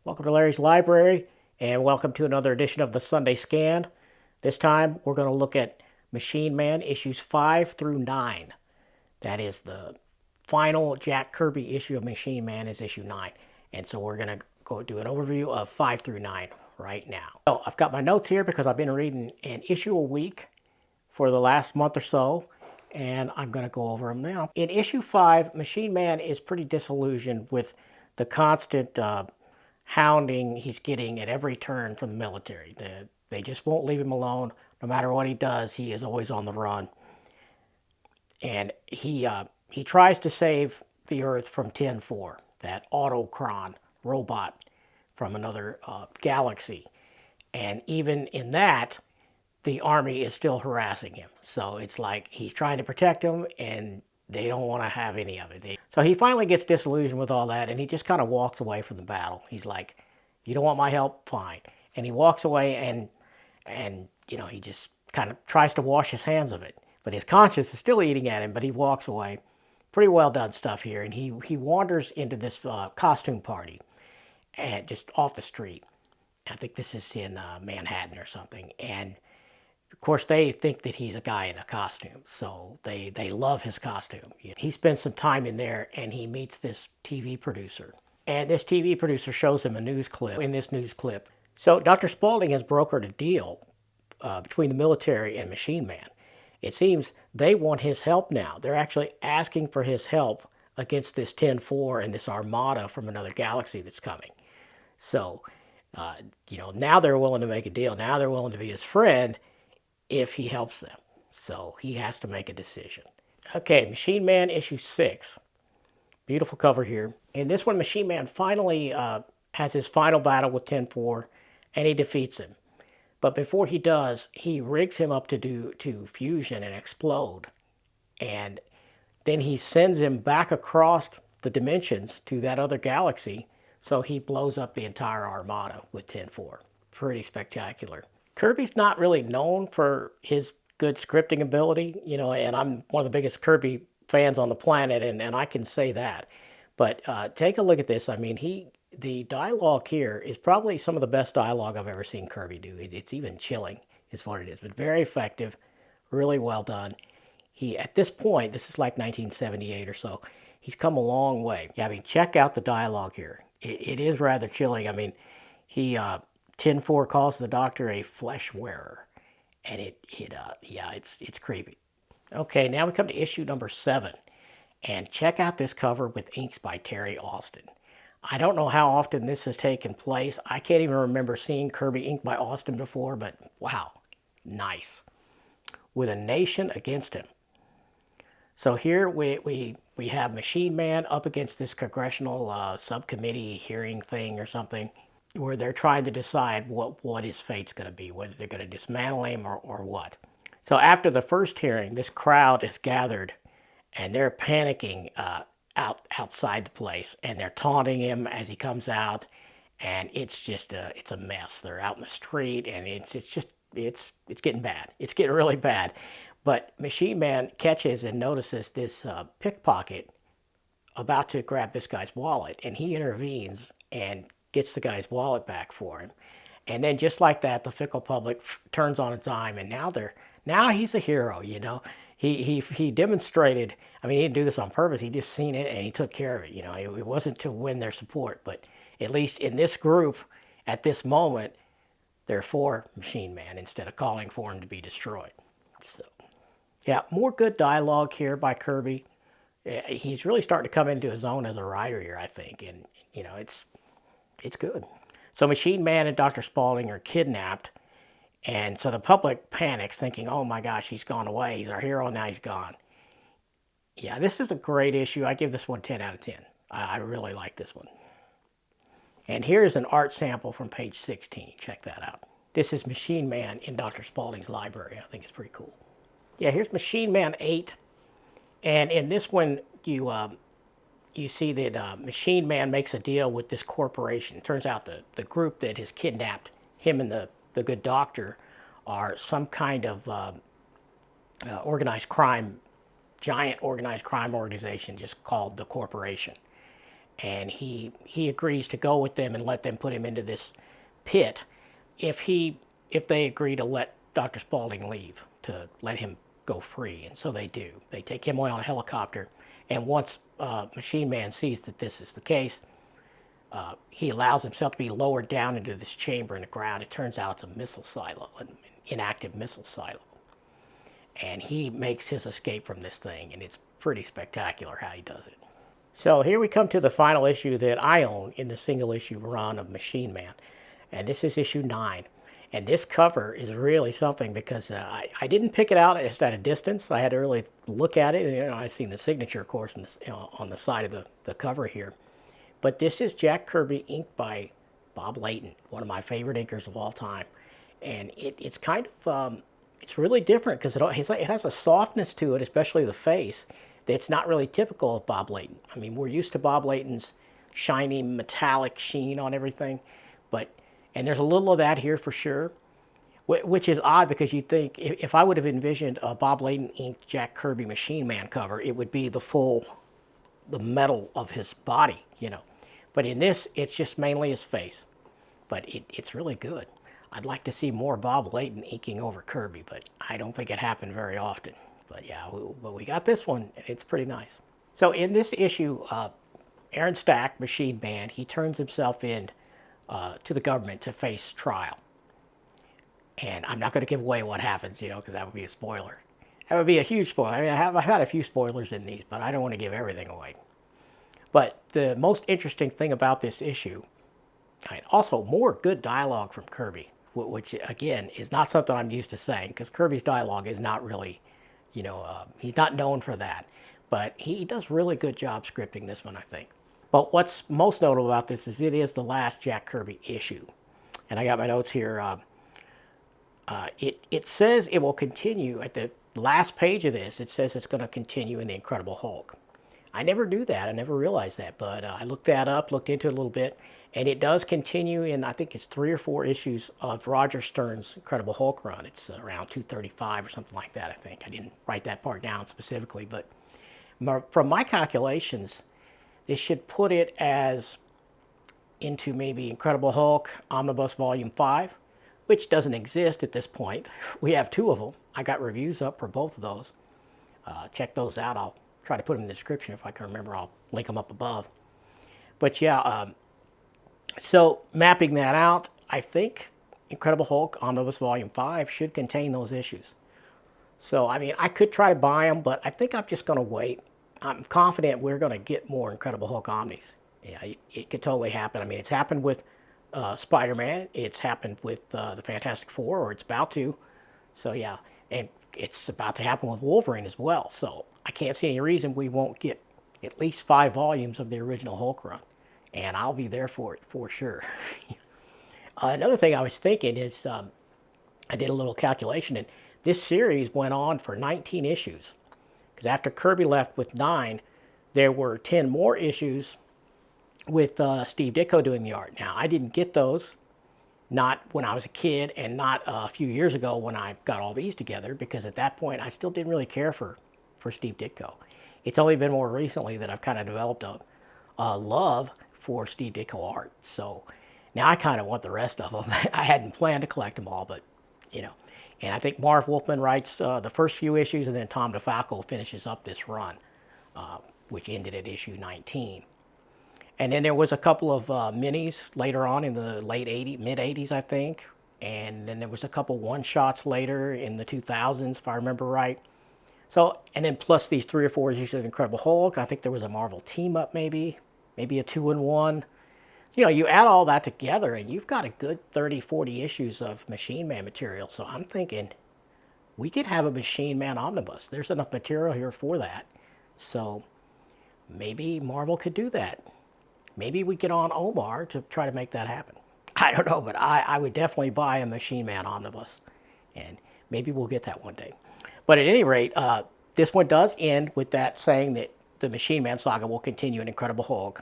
Welcome to Larry's Library, and welcome to another edition of the Sunday Scan. This time, we're going to look at Machine Man issues 5 through 9. That is the final Jack Kirby issue of Machine Man is issue 9. And so we're going to go do an overview of 5 through 9 right now. So I've got my notes here because I've been reading an issue a week for the last month or so, and I'm going to go over them now. In issue 5, Machine Man is pretty disillusioned with the constant hounding he's getting at every turn from the military. They just won't leave him alone. No matter what he does, he is always on the run. And he tries to save the Earth from 10-4, that autocron robot from another galaxy. And even in that, the army is still harassing him. So it's like he's trying to protect them, and they don't want to have any of it. So he finally gets disillusioned with all that, and he just kind of walks away from the battle. He's like, you don't want my help? Fine. And he walks away, and you know, he just kind of tries to wash his hands of it. But his conscience is still eating at him, but he walks away. Pretty well done stuff here. And he wanders into this costume party, and just off the street. I think this is in Manhattan or something. And of course, they think that he's a guy in a costume, so they love his costume. He spends some time in there, and he meets this TV producer. And this TV producer shows him a news clip. In this news clip, so Dr. Spaulding has brokered a deal between the military and Machine Man. It seems they want his help now. They're actually asking for his help against this 10-4 and this armada from another galaxy that's coming. So, now they're willing to make a deal. Now they're willing to be his friend if he helps them. So he has to make a decision. Okay, Machine Man issue 6. Beautiful cover here. In this one, Machine Man finally has his final battle with 10-4, and he defeats him. But before he does, he rigs him up to fusion and explode. And then he sends him back across the dimensions to that other galaxy, so he blows up the entire armada with 10-4. Pretty spectacular. Kirby's not really known for his good scripting ability, and I'm one of the biggest Kirby fans on the planet, and I can say that. But take a look at this. I mean, the dialogue here is probably some of the best dialogue I've ever seen Kirby do. It's even chilling is what it is, but very effective, really well done. At this point, this is like 1978 or so, he's come a long way. Yeah, I mean, check out the dialogue here. It is rather chilling. I mean, 10-4 calls the doctor a flesh wearer, and it's creepy. Okay, now we come to issue number 7, and check out this cover with inks by Terry Austin. I don't know how often this has taken place. I can't even remember seeing Kirby inked by Austin before, but wow, nice. With a nation against him. So here we have Machine Man up against this congressional subcommittee hearing thing or something, where they're trying to decide what his fate's going to be, whether they're going to dismantle him or what. So after the first hearing, this crowd is gathered, and they're panicking outside the place, and they're taunting him as he comes out, and it's just it's a mess. They're out in the street, and it's getting bad. It's getting really bad. But Machine Man catches and notices this pickpocket about to grab this guy's wallet, and he intervenes and gets the guy's wallet back for him. And then just like that, the fickle public turns on a dime, and now he's a hero, He demonstrated, I mean, he didn't do this on purpose. He just seen it, and he took care of it. It wasn't to win their support, but at least in this group, at this moment, they're for Machine Man instead of calling for him to be destroyed. So, yeah, more good dialogue here by Kirby. He's really starting to come into his own as a writer here, I think, and, it's good. So Machine Man and Dr. Spaulding are kidnapped, and so the public panics, thinking, oh my gosh, he's gone away. He's our hero, now he's gone. Yeah, this is a great issue. I give this one 10 out of 10. I really like this one. And here's an art sample from page 16. Check that out. This is Machine Man in Dr. Spaulding's library. I think it's pretty cool. Yeah, here's Machine Man 8. And in this one, you see that Machine Man makes a deal with this corporation. It turns out the group that has kidnapped him and the good doctor are some kind of organized crime, giant organized crime organization just called the Corporation. and he agrees to go with them and let them put him into this pit if they agree to let Dr. Spaulding leave, to let him go free. And so they do. They take him away on a helicopter, and once Machine Man sees that this is the case, he allows himself to be lowered down into this chamber in the ground. It turns out it's a missile silo, an inactive missile silo. And he makes his escape from this thing, and it's pretty spectacular how he does it. So here we come to the final issue that I own in the single issue run of Machine Man. And this is issue 9. And this cover is really something because I didn't pick it out just at a distance. I had to really look at it. I've seen the signature, of course, on the side of the cover here. But this is Jack Kirby, inked by Bob Layton, one of my favorite inkers of all time. And it's kind of, it's really different because it has a softness to it, especially the face, that's not really typical of Bob Layton. I mean, we're used to Bob Layton's shiny metallic sheen on everything, and there's a little of that here for sure, which is odd because you'd think if I would have envisioned a Bob Layton inked Jack Kirby Machine Man cover, it would be the metal of his body, But in this, it's just mainly his face. But it's really good. I'd like to see more Bob Layton inking over Kirby, but I don't think it happened very often. But yeah, we got this one. It's pretty nice. So in this issue, Aaron Stack, Machine Man, he turns himself in to the government to face trial. And I'm not going to give away what happens, because that would be a spoiler. That would be a huge spoiler. I mean, I've had a few spoilers in these, but I don't want to give everything away. But the most interesting thing about this issue, and also more good dialogue from Kirby, which again is not something I'm used to saying, because Kirby's dialogue is not really, he's not known for that. But he does really good job scripting this one, I think. But what's most notable about this is it is the last Jack Kirby issue. And I got my notes here. It says it will continue at the last page of this. It says it's going to continue in the Incredible Hulk. I never knew that. I never realized that. But I looked that up, looked into it a little bit. And it does continue in, I think it's 3 or 4 issues of Roger Stern's Incredible Hulk run. It's around 235 or something like that, I think. I didn't write that part down specifically. But from my calculations, this should put it as into maybe Incredible Hulk Omnibus Volume 5, which doesn't exist at this point. We have 2 of them. I got reviews up for both of those. Check those out. I'll try to put them in the description if I can remember. I'll link them up above. But yeah, so mapping that out, I think Incredible Hulk Omnibus Volume 5 should contain those issues. So, I mean, I could try to buy them, but I think I'm just going to wait. I'm confident we're going to get more Incredible Hulk Omnis. Yeah, it could totally happen. I mean, it's happened with Spider-Man. It's happened with the Fantastic Four, or it's about to. So, yeah, and it's about to happen with Wolverine as well. So, I can't see any reason we won't get at least 5 volumes of the original Hulk run. And I'll be there for it, for sure. Another thing I was thinking is, I did a little calculation, and this series went on for 19 issues. Because after Kirby left with 9, there were 10 more issues with Steve Ditko doing the art. Now, I didn't get those, not when I was a kid, and not a few years ago when I got all these together, because at that point, I still didn't really care for Steve Ditko. It's only been more recently that I've kind of developed a love for Steve Ditko art. So now I kind of want the rest of them. I hadn't planned to collect them all, but, And I think Marv Wolfman writes the first few issues, and then Tom DeFalco finishes up this run, which ended at issue 19. And then there was a couple of minis later on in the mid-80s, I think. And then there was a couple one-shots later in the 2000s, if I remember right. So, and then plus these 3 or 4 issues of Incredible Hulk. I think there was a Marvel team-up maybe a 2-in-1. You add all that together, and you've got a good 30, 40 issues of Machine Man material. So I'm thinking we could have a Machine Man omnibus. There's enough material here for that. So maybe Marvel could do that. Maybe we get on Omar to try to make that happen. I don't know, but I would definitely buy a Machine Man omnibus. And maybe we'll get that one day. But at any rate, this one does end with that saying that the Machine Man saga will continue in Incredible Hulk.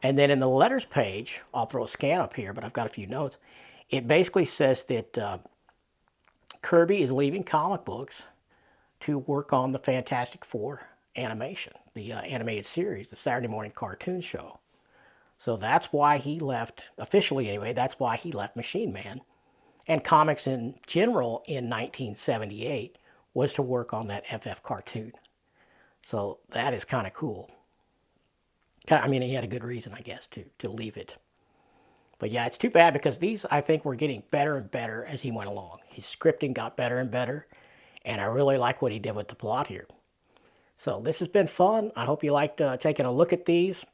And then in the letters page, I'll throw a scan up here, but I've got a few notes. It basically says that Kirby is leaving comic books to work on the Fantastic Four animation, the animated series, the Saturday morning cartoon show. So that's why he left, officially anyway, that's why he left Machine Man and comics in general in 1978 was to work on that FF cartoon. So that is kind of cool. I mean, he had a good reason, I guess, to leave it. But yeah, it's too bad because these, I think, were getting better and better as he went along. His scripting got better and better, and I really like what he did with the plot here. So this has been fun. I hope you liked taking a look at these.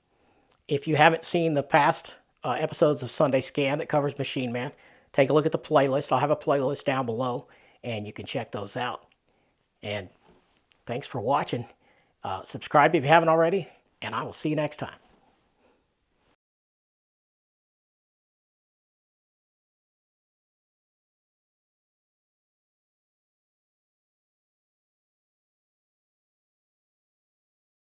If you haven't seen the past episodes of Sunday Scan that covers Machine Man, take a look at the playlist. I'll have a playlist down below, and you can check those out. And thanks for watching. Subscribe if you haven't already, and I will see you next time.